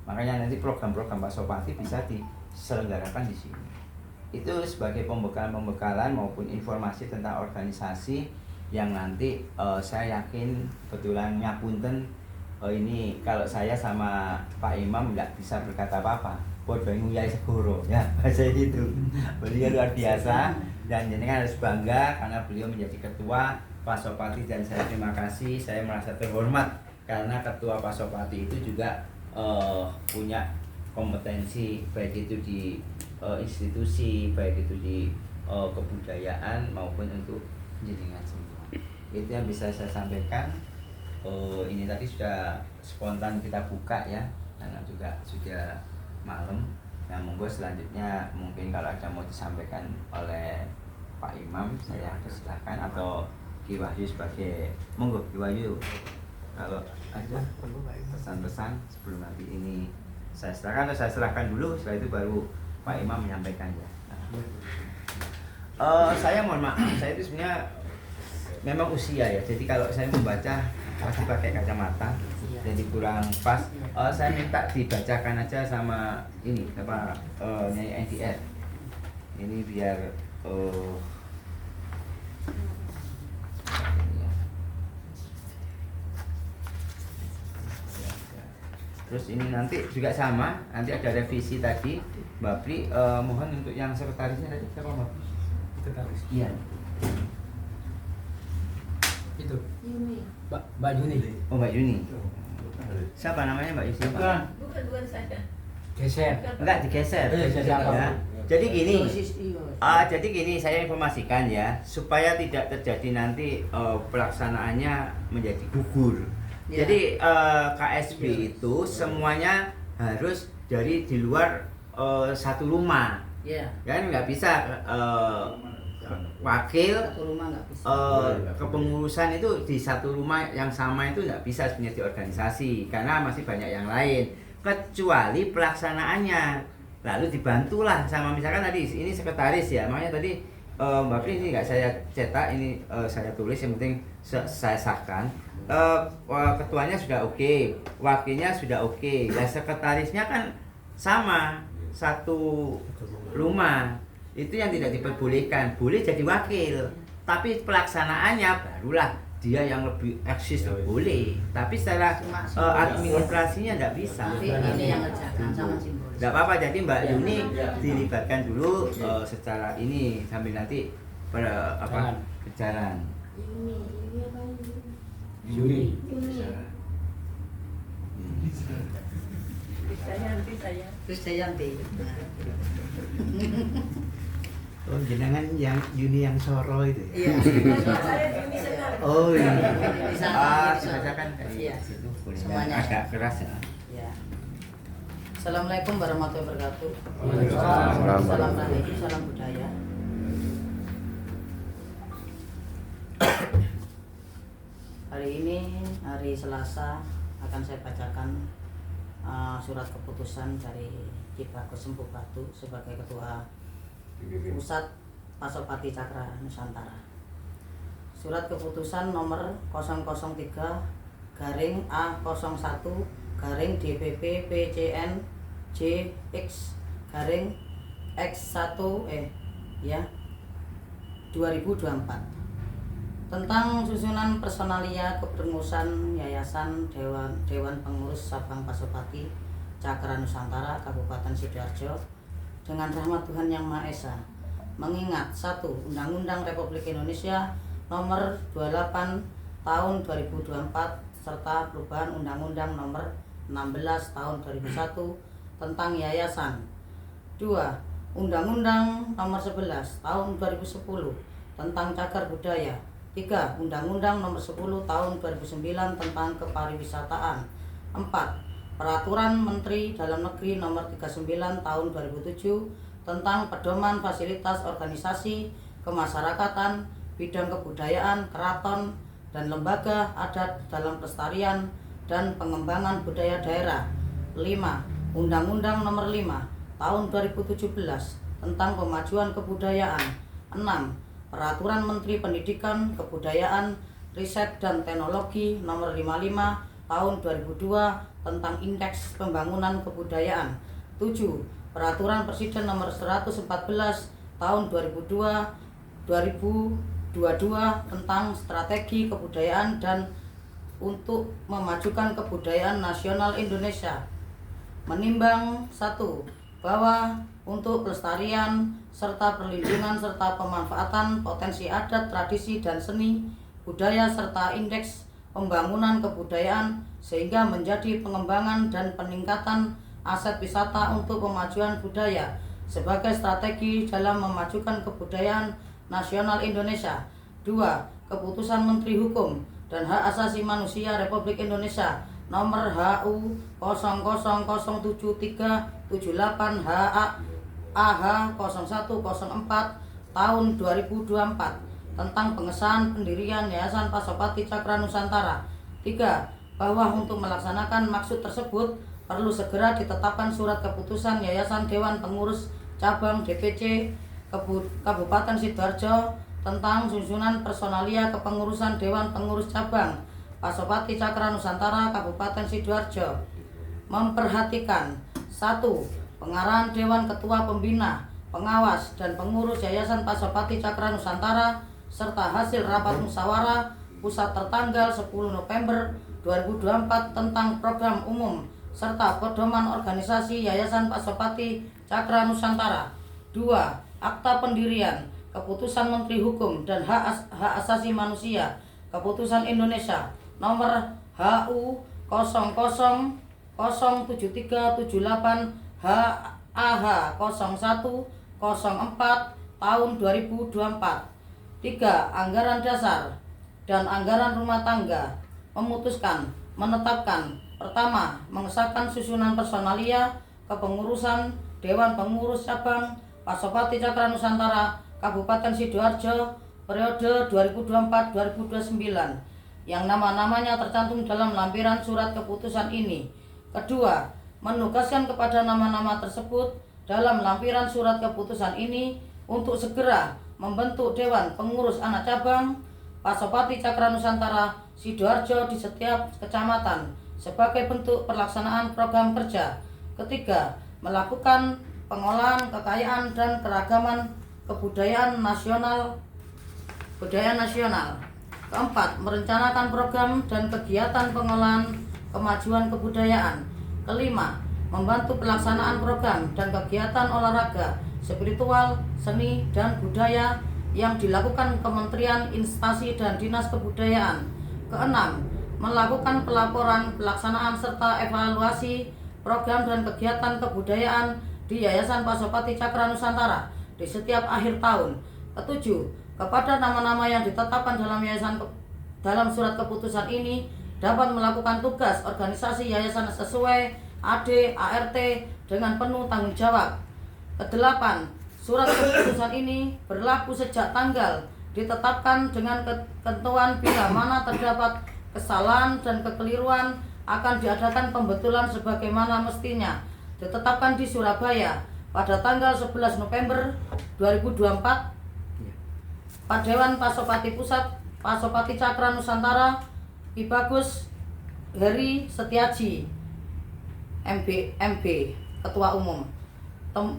Makanya nanti program-program Pasopati bisa diselenggarakan di sini. Itu sebagai pembekalan maupun informasi tentang organisasi yang nanti saya yakin kebetulan ngapunten ini kalau saya sama Pak Imam nggak bisa berkata apa-apa. Podo nguyai segoro ya bahasa itu. Beliau luar biasa dan jenengan harus bangga karena beliau menjadi ketua Pasopati dan saya terima kasih, saya merasa terhormat karena ketua Pasopati itu juga punya kompetensi baik itu di institusi, baik itu di kebudayaan maupun untuk jenengan semua. Itu yang bisa saya sampaikan. Ini tadi sudah spontan kita buka ya, karena juga sudah malam. Nah, monggo selanjutnya mungkin kalau ada mau disampaikan oleh Pak Imam, saya persilahkan atau Ki Wahyu sebagai monggo Ki Wahyu kalau ada pesan-pesan sebelum nanti ini saya serahkan atau saya serahkan dulu, setelah itu baru Pak Imam menyampaikannya. Saya mohon maaf, saya itu sebenarnya memang usia ya, jadi kalau saya membaca pasti pakai kacamata, jadi kurang pas. Saya minta dibacakan aja sama ini apa Nyai NDR. Ini biar terus ini nanti juga sama, nanti ada revisi tadi Mbak Pri, mohon untuk yang sekretarisnya tadi siapa Mbak? Sekretaris. Iya. Itu. Yuni. Mbak Yuni. Oh Mbak Yuni. Siapa namanya Mbak Yuni? Bukan saya. Geser. Enggak digeser. Siapa? Ya. Jadi gini, saya informasikan ya, supaya tidak terjadi nanti pelaksanaannya menjadi gugur. Ya. Jadi KSB itu semuanya harus dari di luar satu rumah. Ya. Kan nggak bisa wakil Satu rumah nggak bisa. kepengurusan itu di satu rumah yang sama itu nggak bisa sebenarnya di organisasi karena masih banyak yang lain kecuali pelaksanaannya. Lalu dibantulah sama misalkan tadi ini sekretaris ya, makanya tadi Mbak Pri ini nggak saya cetak, ini saya tulis, yang penting saya sahkan. Ketuanya sudah oke, wakilnya sudah oke, dan sekretarisnya kan sama satu rumah. Itu yang tidak diperbolehkan, boleh jadi wakil, tapi pelaksanaannya barulah dia yang lebih eksis boleh, tapi secara administrasinya tidak bisa. Nanti ini yang ngerjakan sama simbol. Tidak apa-apa, jadi Mbak Yuni dilibatkan dulu secara ini sambil nanti berjalan. Yuni. Krisdayanti. Oh, jenengan yang Yuni yang Soro itu ya? Iya. Oh iya. Bisa. Dibacakan Iya. dari situ boleh. Semuanya. Agak keras ya. Ya. Assalamualaikum warahmatullahi wabarakatuh. Waalaikumsalam. Salam rahim, salam budaya. Hari ini hari Selasa akan saya bacakan surat keputusan dari Ki Bagus Empu Batu sebagai ketua Pusat Pasopati Cakra Nusantara. Surat keputusan nomor 003/A01/DPP PCN JX X1 2024 tentang susunan personalia kepengurusan Yayasan Dewan Pengurus Sabang Pasopati Cakra Nusantara Kabupaten Sidoarjo dengan rahmat Tuhan Yang Maha Esa, mengingat 1. Undang-Undang Republik Indonesia Nomor 28 Tahun 2024 serta perubahan Undang-Undang Nomor 16 Tahun 2001 tentang Yayasan. 2. Undang-Undang Nomor 11 Tahun 2010 tentang Cagar Budaya. 3. Undang-Undang Nomor 10 Tahun 2009 tentang Kepariwisataan. 4. Peraturan Menteri Dalam Negeri Nomor 39 Tahun 2007 tentang Pedoman Fasilitas Organisasi Kemasyarakatan Bidang Kebudayaan Keraton dan Lembaga Adat dalam Pelestarian dan Pengembangan Budaya Daerah. 5. Undang-Undang Nomor 5 Tahun 2017 tentang Pemajuan Kebudayaan. 6. Peraturan Menteri Pendidikan, Kebudayaan, Riset dan Teknologi Nomor 55 tahun 2002 tentang Indeks Pembangunan Kebudayaan. 7. Peraturan Presiden nomor 114 tahun 2022 tentang strategi kebudayaan dan untuk memajukan kebudayaan nasional Indonesia. Menimbang 1. Bahwa untuk pelestarian serta perlindungan serta pemanfaatan potensi adat, tradisi dan seni budaya serta indeks pembangunan kebudayaan sehingga menjadi pengembangan dan peningkatan aset wisata untuk pemajuan budaya sebagai strategi dalam memajukan kebudayaan nasional Indonesia. 2. Keputusan Menteri Hukum dan Hak Asasi Manusia Republik Indonesia nomor HU 00073778 AH0104 tahun 2024 tentang pengesahan pendirian Yayasan Pasopati Cakra Nusantara. 3. Bahwa untuk melaksanakan maksud tersebut perlu segera ditetapkan surat keputusan Yayasan Dewan Pengurus Cabang DPC Kabupaten Sidoarjo tentang susunan personalia kepengurusan Dewan Pengurus Cabang Pasopati Cakra Nusantara Kabupaten Sidoarjo. Memperhatikan 1. Pengarahan Dewan Ketua Pembina, Pengawas, dan Pengurus Yayasan Pasopati Cakra Nusantara serta hasil rapat musyawarah pusat tertanggal 10 November 2024 tentang program umum serta pedoman organisasi Yayasan Pasopati Cakra Nusantara. 2. Akta pendirian, Keputusan Menteri Hukum dan Hak Asasi Manusia Keputusan Indonesia nomor HU 00073778 AH0104 tahun 2024. 3. Anggaran dasar dan anggaran rumah tangga memutuskan menetapkan pertama, mengesahkan susunan personalia kepengurusan Dewan Pengurus Cabang Pasopati Cakra Nusantara Kabupaten Sidoarjo periode 2024-2029 yang nama-namanya tercantum dalam lampiran surat keputusan ini. Kedua, menugaskan kepada nama-nama tersebut dalam lampiran surat keputusan ini untuk segera membentuk Dewan Pengurus Anak Cabang Pasopati Cakra Nusantara Sidoarjo di setiap kecamatan sebagai bentuk pelaksanaan program kerja. Ketiga, melakukan pengolahan kekayaan dan keragaman kebudayaan nasional. Keempat, merencanakan program dan kegiatan pengolahan kemajuan kebudayaan. Kelima, membantu pelaksanaan program dan kegiatan olahraga, spiritual, seni, dan budaya yang dilakukan kementerian, instansi, dan dinas kebudayaan. Keenam, melakukan pelaporan, pelaksanaan, serta evaluasi program dan kegiatan kebudayaan di Yayasan Pasopati Cakra Nusantara di setiap akhir tahun. Ketujuh, kepada nama-nama yang ditetapkan dalam yayasan dalam surat keputusan ini dapat melakukan tugas organisasi yayasan sesuai AD ART dengan penuh tanggung jawab. Kedelapan, surat keputusan ini berlaku sejak tanggal ditetapkan dengan ketentuan bila mana terdapat kesalahan dan kekeliruan akan diadakan pembetulan sebagaimana mestinya. Ditetapkan di Surabaya pada tanggal 11 November 2024 Pak Dewan Pasopati Pusat Pasopati Cakra Nusantara Ki Bagus Heri Setiaji MB Ketua Umum.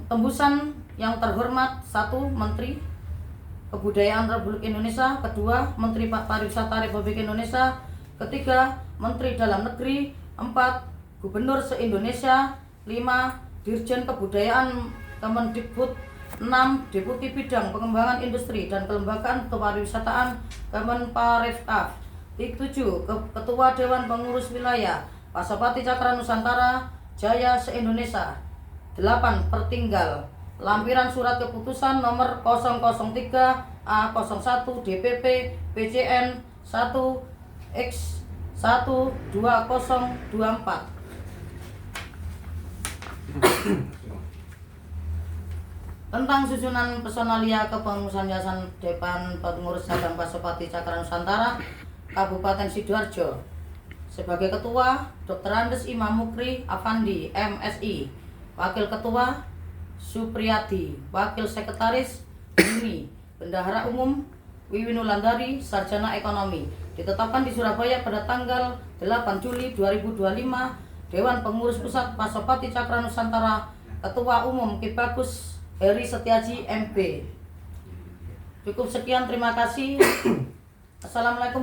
Tembusan yang terhormat: 1. Menteri Kebudayaan Republik Indonesia. 2. Menteri Pariwisata Republik Indonesia. 3. Menteri Dalam Negeri. 4. Gubernur se-Indonesia. 5. Dirjen Kebudayaan Kemendikbud. 6. Deputi Bidang Pengembangan Industri dan Kelembagaan Kepariwisataan Kemenparekraf. 7. Ketua Dewan Pengurus Wilayah Pasopati Cakra Nusantara Jaya se-Indonesia. 8. Pertinggal lampiran surat keputusan nomor 003 A01 DPP PCN 1X12024 tentang susunan personalia kepengurusan Yayasan Dewan Pengurus Cabang Pasopati Cakra Nusantara Kabupaten Sidoarjo. Sebagai Ketua, Dr. Andes Imam Mukri Afandi, MSI. Wakil Ketua, Supriyadi. Wakil Sekretaris, Yuni. Bendahara Umum, Wiwinulandari, Sarjana Ekonomi. Ditetapkan di Surabaya pada tanggal 8 Juli 2025. Dewan Pengurus Pusat Pasopati Cakra Nusantara, Ketua Umum Ki Bagus Heri Setiaji MB. Cukup sekian, terima kasih. Assalamualaikum.